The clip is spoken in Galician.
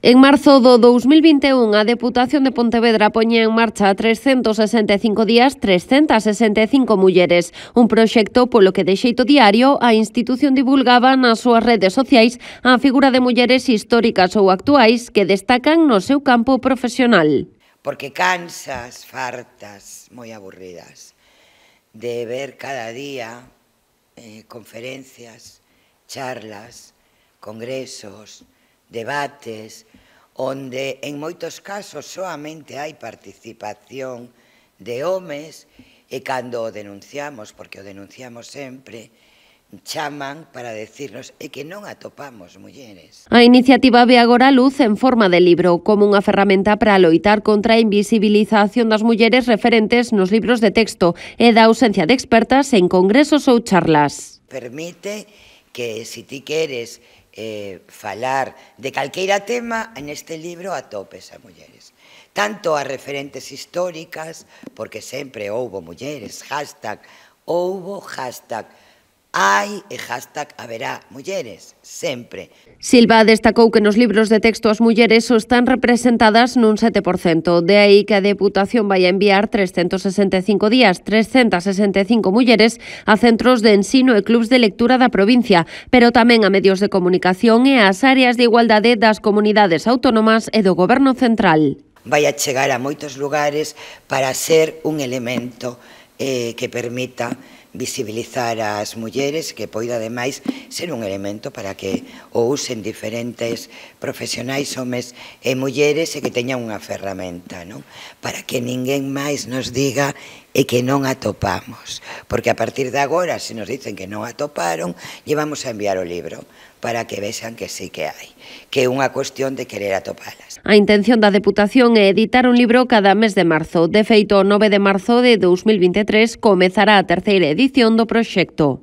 En marzo do 2021, a Deputación de Pontevedra poñía en marcha 365 días 365 mulleres, un proxecto polo que de xeito diario a institución divulgaba nas súas redes sociais a figura de mulleres históricas ou actuais que destacan no seu campo profesional. Porque cansas, fartas, moi aburridas, de ver cada día conferencias, charlas, congresos, debates, onde en moitos casos soamente hai participación de homes e cando o denunciamos, porque o denunciamos sempre, chaman para decirnos que non atopamos mulleres. A iniciativa ve agora a luz en forma de libro, como unha ferramenta para loitar contra a invisibilización das mulleres referentes nos libros de texto e da ausencia de expertas en congresos ou charlas. Permite que, se ti queres falar de calqueira tema, en este libro atopes a mulleres. Tanto as referentes históricas, porque sempre houbo mulleres, hashtag houbo, hashtag hai e hashtag haberá mulleres, sempre. Silva destacou que nos libros de texto as mulleres só están representadas nun 7%, de aí que a Deputación vai a enviar 365 días, 365 mulleres a centros de ensino e clubs de lectura da provincia, pero tamén a medios de comunicación e ás áreas de igualdade das comunidades autónomas e do Goberno central. Vai a chegar a moitos lugares para ser un elemento que permita visibilizar as mulleres, que poida ademais ser un elemento para que o usen diferentes profesionais, homes e mulleres, e que teñan unha ferramenta, non? Para que ninguén máis nos diga que non atopamos, porque a partir de agora, se nos dicen que non atoparon, llevamos a enviar o libro para que vexan que sí que hai, que é unha cuestión de querer atopalas. A intención da Deputación é editar un libro cada mes de marzo. De feito, o 9 de marzo de 2023 comezará a terceira edición do proxecto.